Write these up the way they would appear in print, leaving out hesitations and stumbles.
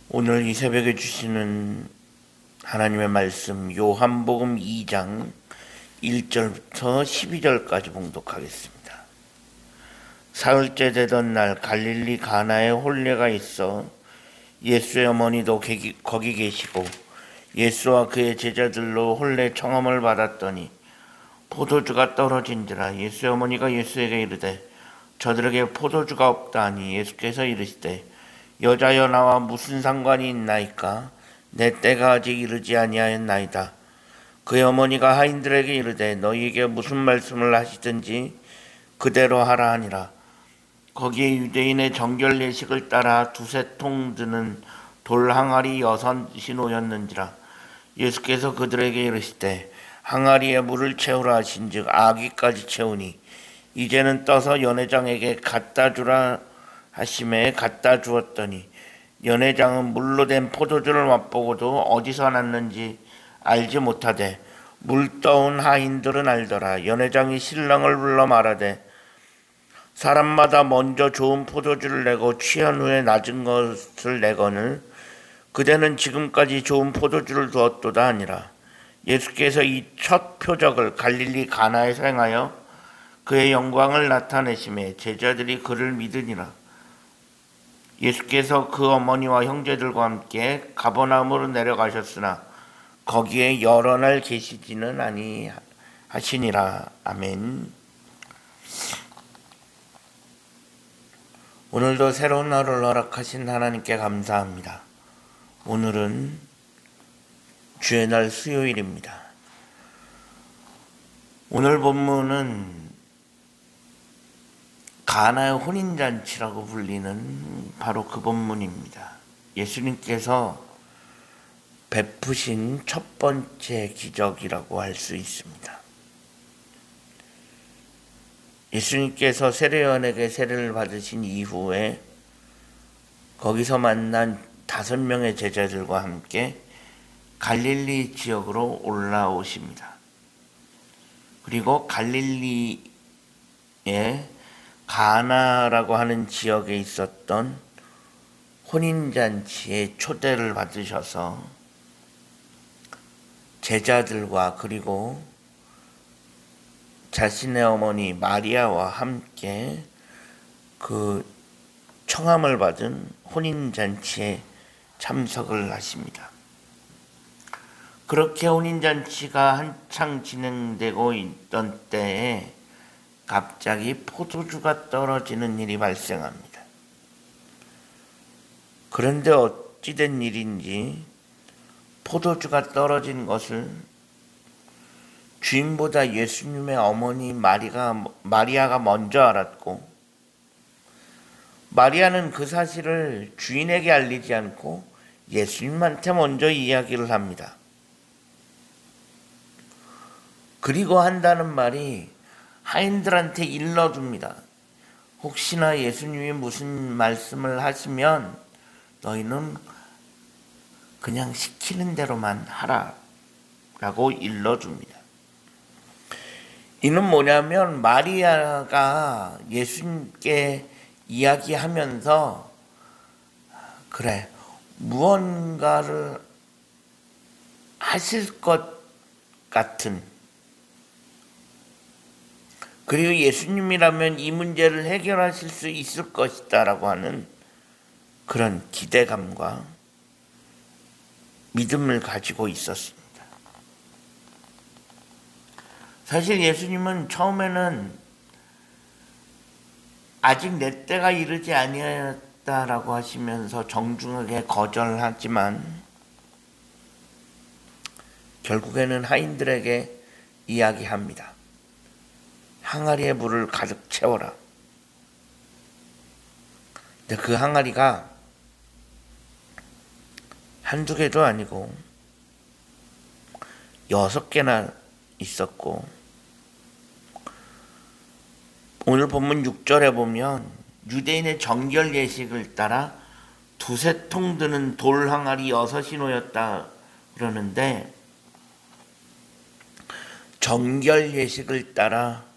오늘 이 새벽에 주시는 하나님의 말씀 요한복음 2장 1절부터 12절까지 봉독하겠습니다. 사흘째 되던 날 갈릴리 가나에 혼례가 있어 예수의 어머니도 거기 계시고 예수와 그의 제자들로 혼례 청함을 받았더니 포도주가 떨어진지라. 예수의 어머니가 예수에게 이르되 저들에게 포도주가 없다 하니 예수께서 이르시되 여자여 나와 무슨 상관이 있나이까? 내 때가 아직 이르지 아니하였나이다. 그의 어머니가 하인들에게 이르되 너희에게 무슨 말씀을 하시든지 그대로 하라 하니라. 거기에 유대인의 정결 예식을 따라 두세 통 드는 돌 항아리 6이 놓였는지라. 예수께서 그들에게 이르시되 항아리에 물을 채우라 하신즉 아기까지 채우니 이제는 떠서 연회장에게 갖다 주라 하심에 갖다 주었더니 연회장은 물로 된 포도주를 맛보고도 어디서 났는지 알지 못하되 물 떠온 하인들은 알더라. 연회장이 신랑을 불러 말하되 사람마다 먼저 좋은 포도주를 내고 취한 후에 낮은 것을 내거늘 그대는 지금까지 좋은 포도주를 두었도다 하니라. 예수께서 이 첫 표적을 갈릴리 가나에서 행하여 그의 영광을 나타내심에 제자들이 그를 믿으니라. 예수께서 그 어머니와 형제들과 함께 가버나움으로 내려가셨으나 거기에 여러 날 계시지는 아니하시니라. 아멘. 오늘도 새로운 하루를 허락하신 하나님께 감사합니다. 오늘은 주의 날 수요일입니다. 오늘 본문은 가나의 혼인잔치라고 불리는 바로 그 본문입니다. 예수님께서 베푸신 첫 번째 기적이라고 할 수 있습니다. 예수님께서 세례요한에게 세례를 받으신 이후에 거기서 만난 5명의 제자들과 함께 갈릴리 지역으로 올라오십니다. 그리고 갈릴리의 가나라고 하는 지역에 있었던 혼인잔치에 초대를 받으셔서 제자들과 그리고 자신의 어머니 마리아와 함께 그 청함을 받은 혼인잔치에 참석을 하십니다. 그렇게 혼인잔치가 한창 진행되고 있던 때에 갑자기 포도주가 떨어지는 일이 발생합니다. 그런데 어찌된 일인지 포도주가 떨어진 것을 주인보다 예수님의 어머니 마리아가 먼저 알았고, 마리아는 그 사실을 주인에게 알리지 않고 예수님한테 먼저 이야기를 합니다. 그리고 한다는 말이 하인들한테 일러줍니다. 혹시나 예수님이 무슨 말씀을 하시면 너희는 그냥 시키는 대로만 하라 라고 일러줍니다. 이는 뭐냐면 마리아가 예수님께 이야기하면서 그래 무언가를 하실 것 같은, 그리고 예수님이라면 이 문제를 해결하실 수 있을 것이다 라고 하는 그런 기대감과 믿음을 가지고 있었습니다. 사실 예수님은 처음에는 아직 내 때가 이르지 아니하였다라고 하시면서 정중하게 거절하지만 결국에는 하인들에게 이야기합니다. 항아리에 물을 가득 채워라. 근데 그 항아리가 한두 개도 아니고 6개나 있었고, 오늘 본문 6절에 보면 유대인의 정결 예식을 따라 두세 통 드는 돌 항아리 6이 놓였다 그러는데, 정결 예식을 따라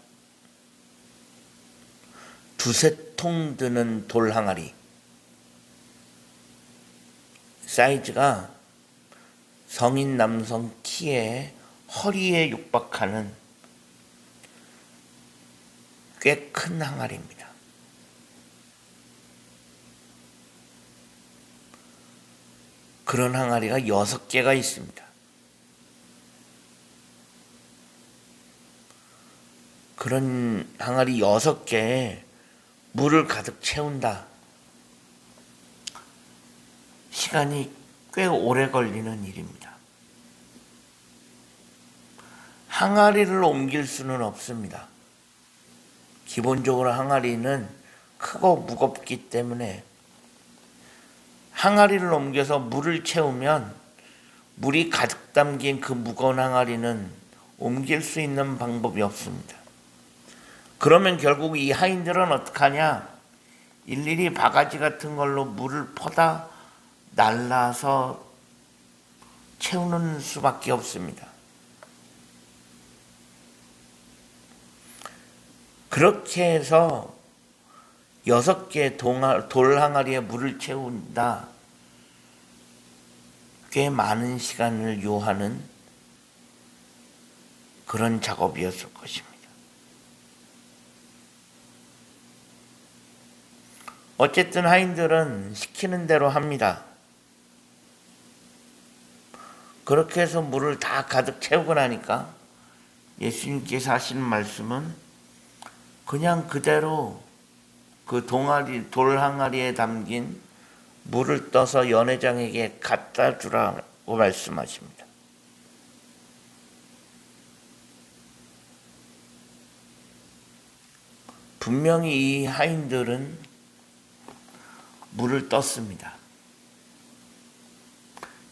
두세 통 드는 돌 항아리, 사이즈가 성인 남성 키에 허리에 육박하는 꽤 큰 항아리입니다. 그런 항아리가 6개가 있습니다. 그런 항아리 6개에 물을 가득 채운다. 시간이 꽤 오래 걸리는 일입니다. 항아리를 옮길 수는 없습니다. 기본적으로 항아리는 크고 무겁기 때문에 항아리를 옮겨서 물을 채우면 물이 가득 담긴 그 무거운 항아리는 옮길 수 있는 방법이 없습니다. 그러면 결국 이 하인들은 어떡하냐? 일일이 바가지 같은 걸로 물을 퍼다 날라서 채우는 수밖에 없습니다. 그렇게 해서 6개 돌 항아리에 물을 채운다. 꽤 많은 시간을 요하는 그런 작업이었을 것입니다. 어쨌든 하인들은 시키는 대로 합니다. 그렇게 해서 물을 다 가득 채우고 나니까 예수님께서 하시는 말씀은 그냥 그대로 그 돌 항아리에 담긴 물을 떠서 연회장에게 갖다 주라고 말씀하십니다. 분명히 이 하인들은 물을 떴습니다.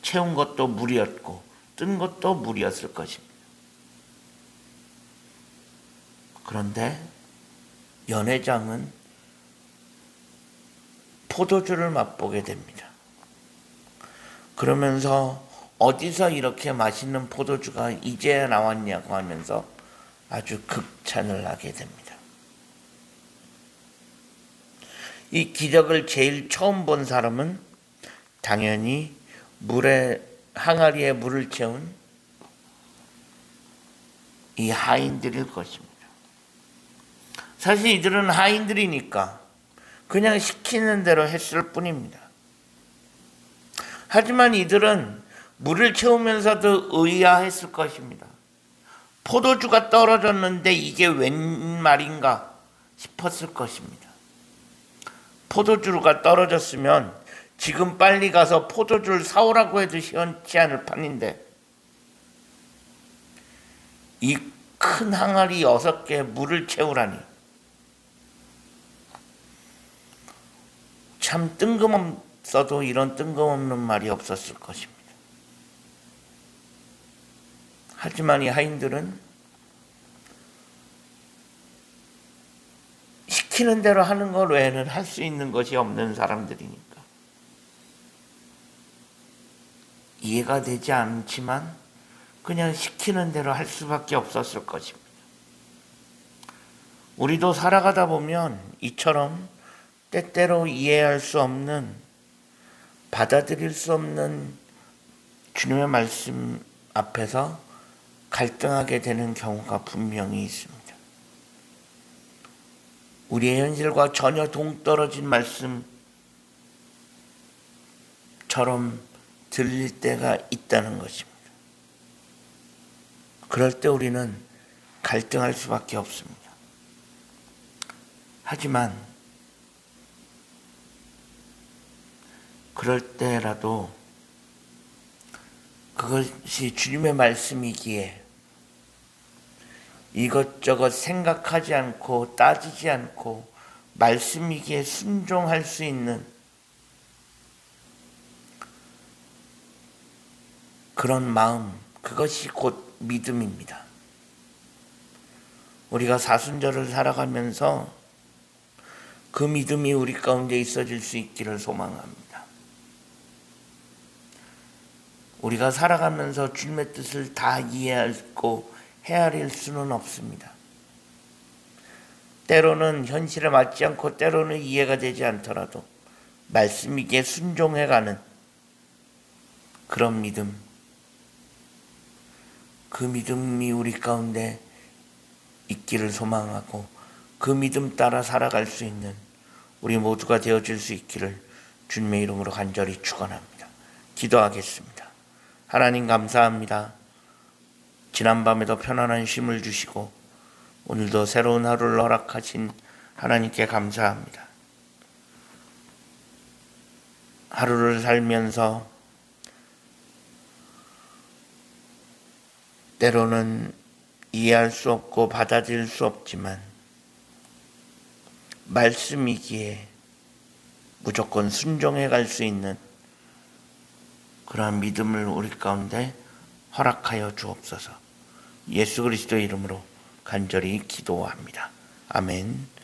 채운 것도 물이었고 뜬 것도 물이었을 것입니다. 그런데 연회장은 포도주를 맛보게 됩니다. 그러면서 어디서 이렇게 맛있는 포도주가 이제야 나왔냐고 하면서 아주 극찬을 하게 됩니다. 이 기적을 제일 처음 본 사람은 당연히 항아리에 물을 채운 이 하인들일 것입니다. 사실 이들은 하인들이니까 그냥 시키는 대로 했을 뿐입니다. 하지만 이들은 물을 채우면서도 의아했을 것입니다. 포도주가 떨어졌는데 이게 웬 말인가 싶었을 것입니다. 포도주가 떨어졌으면 지금 빨리 가서 포도주를 사오라고 해도 시원치 않을 판인데 이 큰 항아리 6개에 물을 채우라니 참 뜬금없어도 이런 뜬금없는 말이 없었을 것입니다. 하지만 이 하인들은 시키는 대로 하는 것 외에는 할 수 있는 것이 없는 사람들이니까 이해가 되지 않지만 그냥 시키는 대로 할 수밖에 없었을 것입니다. 우리도 살아가다 보면 이처럼 때때로 이해할 수 없는, 받아들일 수 없는 주님의 말씀 앞에서 갈등하게 되는 경우가 분명히 있습니다. 우리의 현실과 전혀 동떨어진 말씀처럼 들릴 때가 있다는 것입니다. 그럴 때 우리는 갈등할 수밖에 없습니다. 하지만 그럴 때라도 그것이 주님의 말씀이기에 이것저것 생각하지 않고 따지지 않고 말씀이기에 순종할 수 있는 그런 마음, 그것이 곧 믿음입니다. 우리가 사순절을 살아가면서 그 믿음이 우리 가운데 있어질 수 있기를 소망합니다. 우리가 살아가면서 주님의 뜻을 다 이해하고 헤아릴 수는 없습니다. 때로는 현실에 맞지 않고 때로는 이해가 되지 않더라도 말씀이기에 순종해가는 그런 믿음, 그 믿음이 우리 가운데 있기를 소망하고 그 믿음 따라 살아갈 수 있는 우리 모두가 되어질 수 있기를 주님의 이름으로 간절히 축원합니다. 기도하겠습니다. 하나님 감사합니다. 지난밤에도 편안한 쉼을 주시고 오늘도 새로운 하루를 허락하신 하나님께 감사합니다. 하루를 살면서 때로는 이해할 수 없고 받아들일 수 없지만 말씀이기에 무조건 순종해 갈 수 있는 그러한 믿음을 우리 가운데 허락하여 주옵소서. 예수 그리스도의 이름으로 간절히 기도합니다. 아멘.